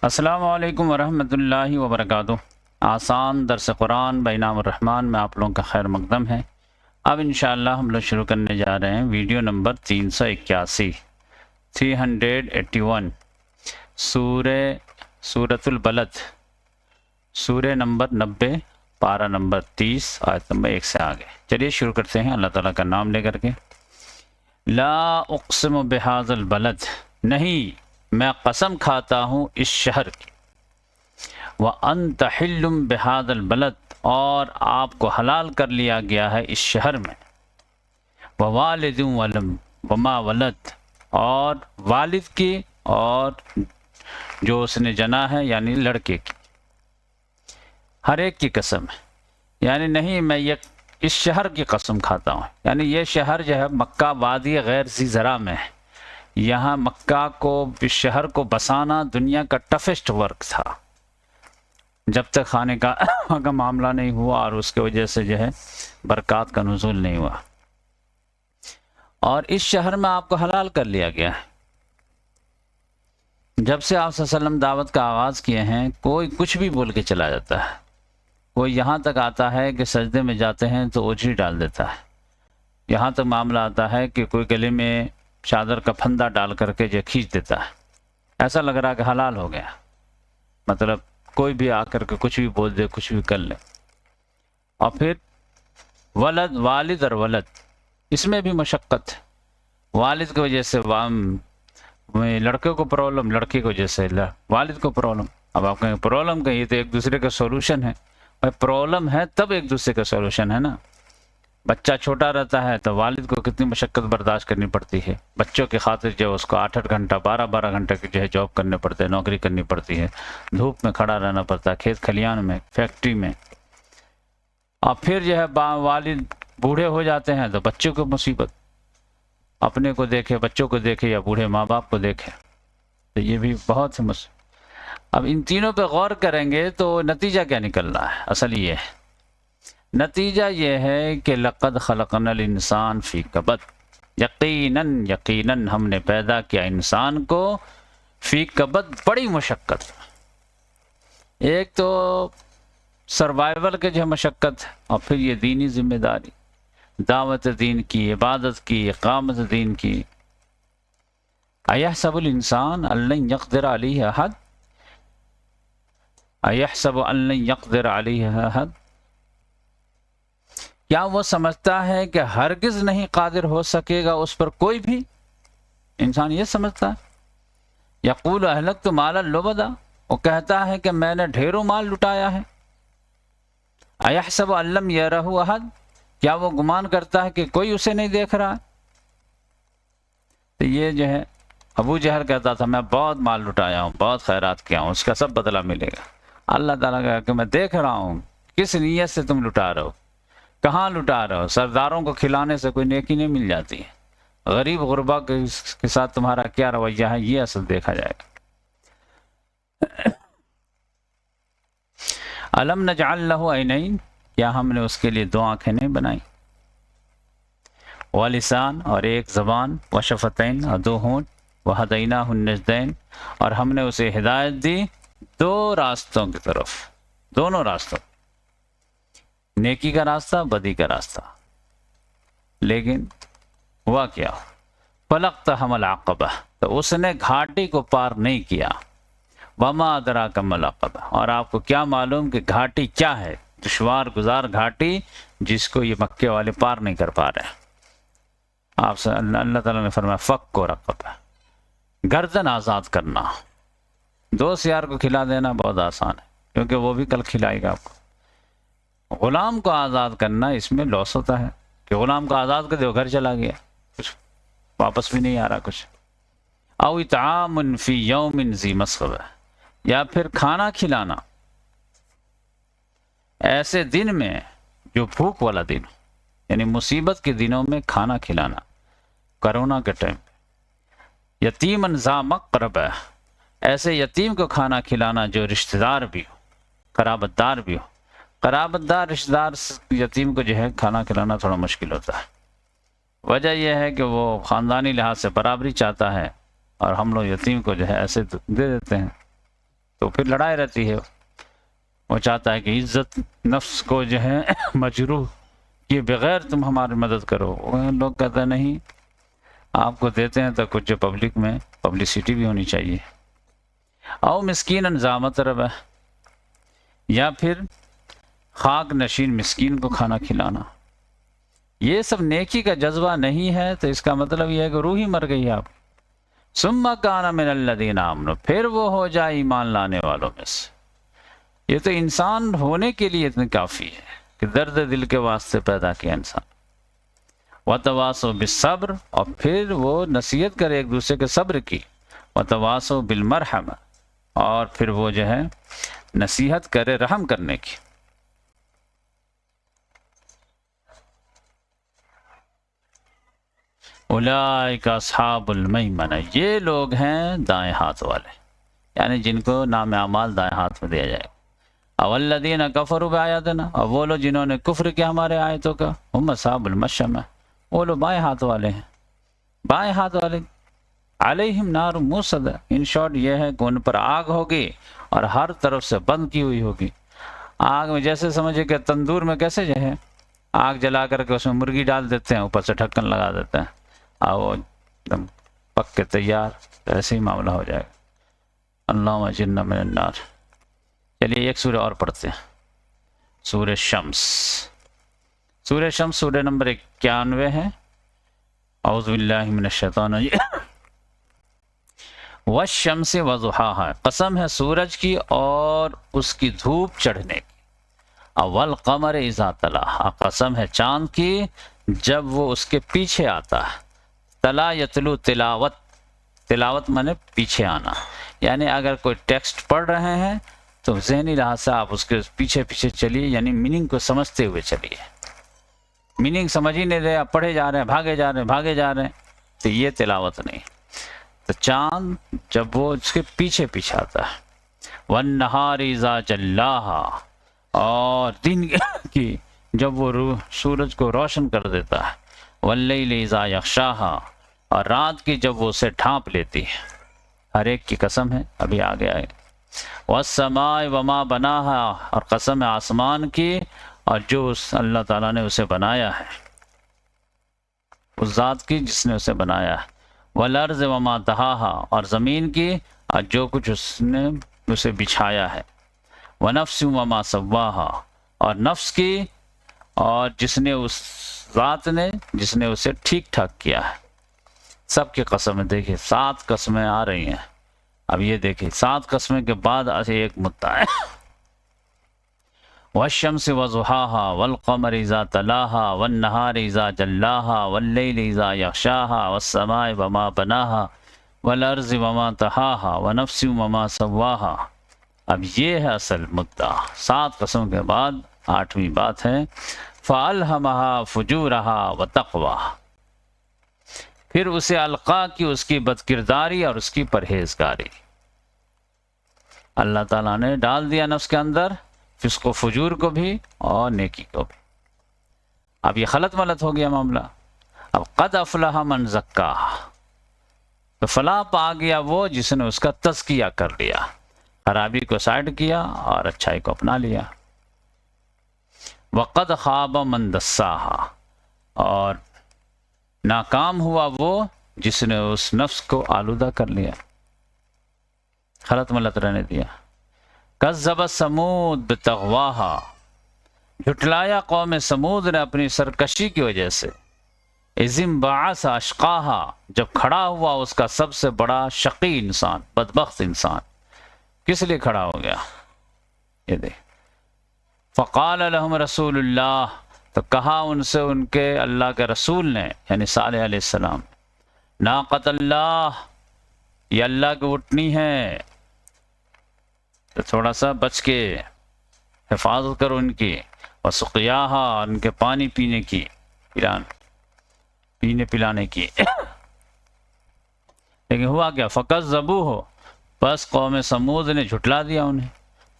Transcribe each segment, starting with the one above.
السلام علیکم ورحمۃ اللہ وبرکاتہ۔ آسان درس قرآن بینام الرحمن میں آپ لوگوں کا خیر مقدم ہے۔ اب انشاءاللہ ہم لوگ شروع کرنے جا رہے ہیں ویڈیو نمبر 381 سورۃ البلد، سورہ نمبر 90، پارہ نمبر 30، آیت نمبر 1 سے آگے۔ چلیے شروع کرتے ہیں اللہ تعالیٰ کا نام لے کر کے۔ لا اقسم بہذا البلد، نہیں میں قسم کھاتا ہوں اس شہر کی، وَأَنْتَ حِلٌّ بِهَذَا الْبَلَدِ، اور آپ کو حلال کر لیا گیا ہے اس شہر میں، وَوَالِدٍ وَمَا وَلَدَ، اور والد کی اور جو اس نے جنا ہے یعنی لڑکے کی، ہر ایک کی قسم ہے۔ یعنی نہیں میں اس شہر کی قسم کھاتا ہوں، یعنی یہ شہر جو ہے مکہ وادی غیر ذی زرع میں ہے۔ یہاں مکہ کو، اس شہر کو بسانا دنیا کا ٹفسٹ ورک تھا، جب تک خانے کا معاملہ نہیں ہوا اور اس کی وجہ سے جو ہے برکات کا نزول نہیں ہوا، اور اس شہر میں آپ کو حلال کر لیا گیا ہے۔ جب سے آپ صلی اللہ علیہ وسلم دعوت کا آغاز کیے ہیں، کوئی کچھ بھی بول کے چلا جاتا ہے، کوئی یہاں تک آتا ہے کہ سجدے میں جاتے ہیں تو اوجری ڈال دیتا ہے، یہاں تک معاملہ آتا ہے کہ کوئی گلے میں چادر کا پھندا ڈال کر کے جو کھینچ دیتا ہے، ایسا لگ رہا کہ حلال ہو گیا۔ مطلب کوئی بھی آ کر کے کچھ بھی بول دے، کچھ بھی کر لے۔ اور پھر والد اور ولد، اس میں بھی مشقت ہے۔ والد کی وجہ سے لڑکے کو پرابلم، لڑکی کی وجہ سے والد کو پرابلم۔ اب آپ کہیں پرابلم کہیں تو ایک دوسرے کا سولوشن ہے، پرابلم ہے تب ایک دوسرے کا سولوشن ہے نا۔ بچہ چھوٹا رہتا ہے تو والد کو کتنی مشقت برداشت کرنی پڑتی ہے، بچوں کی خاطر جو اس کو 8 گھنٹہ 12 گھنٹے کی جو ہے جاب کرنے پڑتے ہیں، نوکری کرنی پڑتی ہے، دھوپ میں کھڑا رہنا پڑتا ہے، کھیت کھلیان میں، فیکٹری میں۔ اور پھر جو ہے والد بوڑھے ہو جاتے ہیں تو بچوں کو مصیبت، اپنے کو دیکھے، بچوں کو دیکھے، یا بوڑھے ماں باپ کو دیکھے، تو یہ بھی بہت سے اب ان تینوں پہ غور کریں گے تو نتیجہ کیا نکل رہا ہے؟ اصل یہ ہے، نتیجہ یہ ہے کہ لقد خلقنا الانسان فی کبد، یقیناً ہم نے پیدا کیا انسان کو فی کبد، بڑی مشقت۔ ایک تو سروائیول کے جو مشقت، اور پھر یہ دینی ذمہ داری، دعوت دین کی، عبادت کی، اقامت دین کی۔ ایحسب الانسان ان لن یقدر علیہ احد، ایحسب ان لن یقدر علیہ احد، کیا وہ سمجھتا ہے کہ ہرگز نہیں قادر ہو سکے گا اس پر کوئی بھی؟ انسان یہ سمجھتا ہے۔ یقول اہلکت مالا لبدا، وہ کہتا ہے کہ میں نے ڈھیروں مال لٹایا ہے۔ ایحسب ان لم یرہ احد، کیا وہ گمان کرتا ہے کہ کوئی اسے نہیں دیکھ رہا؟ تو یہ جو ہے ابو جہل کہتا تھا میں بہت مال لٹایا ہوں، بہت خیرات کیا ہوں، اس کا سب بدلہ ملے گا۔ اللہ تعالیٰ کہا کہ میں دیکھ رہا ہوں کس نیت سے تم لٹا رہے ہو، کہاں لٹا رہے ہو۔ سرداروں کو کھلانے سے کوئی نیکی نہیں مل جاتی ہے، غریب غربا کے ساتھ تمہارا کیا رویہ ہے، یہ اصل دیکھا جائے گا۔ الم نجعل لہ عینین، کیا ہم نے اس کے لیے 2 آنکھیں نہیں بنائی، ولسان، اور ایک زبان، وشفتین، اور 2 ہونٹ، وہدیناہ النجدین، اور ہم نے اسے ہدایت دی 2 راستوں کی طرف، دونوں راستوں، نیکی کا راستہ، بدی کا راستہ۔ لیکن ہوا کیا؟ فلقتحم العقبہ، تو اس نے گھاٹی کو پار نہیں کیا۔ وما ادراک ما العقبہ، اور آپ کو کیا معلوم کہ گھاٹی کیا ہے، دشوار گزار گھاٹی جس کو یہ مکے والے پار نہیں کر پا رہے۔ آپ سے اللہ تعالیٰ نے فرمایا فک کو رقبہ، گردن آزاد کرنا۔ دوست یار کو کھلا دینا بہت آسان ہے، کیونکہ وہ بھی کل کھلائے گا آپ کو۔ غلام کو آزاد کرنا، اس میں لاس ہوتا ہے کہ غلام کو آزاد کر دے، گھر چلا گیا، کچھ واپس بھی نہیں آ رہا کچھ۔ او اطعام فی یوم ذی مسغبہ، یا پھر کھانا کھلانا ایسے دن میں جو بھوک والا دن ہو، یعنی مصیبت کے دنوں میں کھانا کھلانا، کرونا کے ٹائم پہ۔ یتیماً ذا مقربہ، ایسے یتیم کو کھانا کھلانا جو رشتہ دار بھی ہو، قرابت دار بھی ہو۔ قرابت دار رشتہ دار یتیم کو جو ہے کھانا کھلانا تھوڑا مشکل ہوتا ہے، وجہ یہ ہے کہ وہ خاندانی لحاظ سے برابری چاہتا ہے، اور ہم لوگ یتیم کو جو ہے ایسے دے دیتے ہیں۔ تو پھر لڑائی رہتی ہے. وہ چاہتا ہے کہ عزت نفس کو جو ہے مجروح کیے بغیر تم ہماری مدد کرو. وہ لوگ کہتے ہیں نہیں، آپ کو دیتے ہیں تو کچھ پبلک میں پبلسٹی بھی ہونی چاہیے. او مسکین ذا متربہ، یا پھر خاک نشین مسکین کو کھانا کھلانا. یہ سب نیکی کا جذبہ نہیں ہے تو اس کا مطلب یہ ہے کہ روح ہی مر گئی آپ. ثم کان من الذین آمنوا، پھر وہ ہو جائے ایمان لانے والوں میں سے. یہ تو انسان ہونے کے لیے اتنا کافی ہے کہ درد دل کے واسطے پیدا کیا انسان. وتواصوا بالصبر، اور پھر وہ نصیحت کرے ایک دوسرے کے صبر کی. وتواصوا بالمرحمہ، اور پھر وہ جو ہے نصیحت کرے رحم کرنے کی. اولئک اصحاب المیمنہ، یہ لوگ ہیں دائیں ہاتھ والے، یعنی جن کو نام اعمال دائیں ہاتھ میں دیا جائے گا. والذین کفروا بآیاتنا، اور وہ لوگ جنہوں نے کفر کیا ہمارے آیتوں کا، ہم اصحاب المشأمہ، وہ لوگ بائیں ہاتھ والے ہیں. بائیں ہاتھ والے علیہم نار موصدہ، ان شارٹ یہ ہے کہ ان پر آگ ہوگی اور ہر طرف سے بند کی ہوئی ہوگی. آگ میں جیسے سمجھے کہ تندور میں کیسے جو ہے آگ جلا کر کے اس میں مرغی ڈال دیتے ہیں، اوپر سے ڈھکن لگا دیتے ہیں اور وہ ایک دم پک کے تیار، ایسے ہی معاملہ ہو جائے گا. اللہم اجرنا من النار. چلیے ایک سورہ اور پڑھتے ہیں، سورہ شمس. سورہ شمس سورہ نمبر 91 ہے. اعوذ باللہ من الشیطان الرجیم. والشمس وضحاها، قسم ہے سورج کی اور اس کی دھوپ چڑھنے کی. والقمر اذا تلاها، قسم ہے چاند کی جب وہ اس کے پیچھے آتا ہے. تلا یتلو تلاوت، تلاوت مانے پیچھے آنا، یعنی اگر کوئی ٹیکسٹ پڑھ رہے ہیں تو ذہنی لحاظ سے آپ اس کے پیچھے پیچھے چلیے، یعنی میننگ کو سمجھتے ہوئے چلیے. میننگ سمجھ ہی نہیں رہے، آپ پڑھے جا رہے ہیں، بھاگے جا رہے ہیں، بھاگے جا رہے ہیں، تو یہ تلاوت نہیں. تو چاند جب وہ اس کے پیچھے پیچھے آتا ہے. والنہار اذا جلاہا، اور دن کی جب وہ سورج کو روشن کر دیتا ہے. واللیل اذا یغشاہا، اور رات کی جب وہ اسے ڈھانپ لیتی ہے. ہر ایک کی قسم ہے، ابھی آگے آئے. والسماء وما بناہا، اور قسم ہے آسمان کی اور جو اللہ تعالیٰ نے اسے بنایا ہے، اس ذات کی جس نے اسے بنایا ہے. والارض وما طحاہا، اور زمین کی اور جو کچھ اس نے اسے بچھایا ہے. ونفس وما سواہا، اور نفس کی اور جس نے اس ذات نے جس نے اسے ٹھیک ٹھاک کیا ہے. سب کی قسمیں دیکھیں، 7 قسمیں آ رہی ہیں. اب یہ دیکھیں 7 قسمیں کے بعد ایک مدعا ہے. والشمس وضحاہا والقمر اذا تلاہا والنہار اذا جلاہا واللیل اذا یغشاہا والسماء وما بناہا والارض وما طحاہا ونفس وما سواہا. اب یہ ہے اصل مدعا. 7 قسم کے بعد 8ویں بات ہے فَأَلْهَمَهَا فُجُورَهَا وَتَقْوَاهَا، پھر اسے القا کی اس کی بدکرداری اور اس کی پرہیزگاری. اللہ تعالیٰ نے ڈال دیا نفس کے اندر فسق و فجور کو بھی اور نیکی کو بھی. اب یہ خلط ملط ہو گیا معاملہ. اب قد افلح من زکاہا، تو فلاح پا گیا وہ جس نے اس کا تزکیہ کر لیا، خرابی کو سائڈ کیا اور اچھائی کو اپنا لیا. وقد خاب من دساہا، اور ناکام ہوا وہ جس نے اس نفس کو آلودہ کر لیا، خلط ملط رہنے دیا. کذب سمود بتغواہا، جھٹلایا قوم سمود نے اپنی سرکشی کی وجہ سے. اذ انبعث اشقاہا، جب کھڑا ہوا اس کا سب سے بڑا شقی انسان، بدبخت انسان. کس لیے کھڑا ہو گیا؟ یہ دیکھ. فقال لهم رسول اللہ، تو کہا ان سے ان کے اللہ کے رسول نے، یعنی صالح علیہ السلام، ناقۃ اللہ، یہ اللہ کی اٹھنی ہے، تو تھوڑا سا بچ کے حفاظت کرو ان کی. وسقیاہا، ان کے پانی پینے کی، پینے پلانے کی. لیکن ہوا کیا؟ فکذبوہ، بس قوم سمود نے جھٹلا دیا انہیں.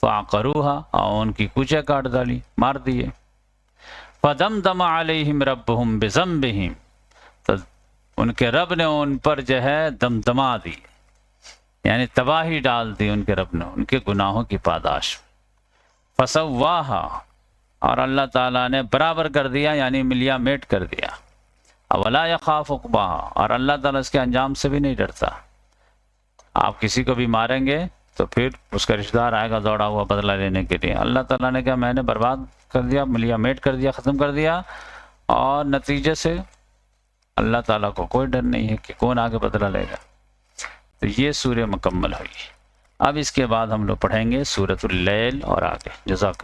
فعقروہا، اور ان کی کوچے کاٹ ڈالی، مار دیے. فدمدم علیہم ربہم بذنبہم، تو ان کے رب نے ان پر جو ہے دمدما دی، یعنی تباہی ڈال دی ان کے رب نے ان کے گناہوں کی پاداش۔ فسواہا، اور اللہ تعالیٰ نے برابر کر دیا، یعنی ملیا میٹ کر دیا۔ اولا یخاف عقباہا، اور اللہ تعالیٰ اس کے انجام سے بھی نہیں ڈرتا۔ آپ کسی کو بھی ماریں گے تو پھر اس کا رشتہ دار آئے گا دوڑا ہوا بدلہ لینے کے لیے۔ اللہ تعالیٰ نے کہا میں نے برباد کر دیا، ملیا میٹ کر دیا، ختم کر دیا، اور نتیجے سے اللہ تعالیٰ کو کوئی ڈر نہیں ہے کہ کون آگے بدلہ لے گا۔ تو یہ سورہ مکمل ہوئی۔ اب اس کے بعد ہم لوگ پڑھیں گے سورۃ اللیل اور آگے۔ جزاک اللہ۔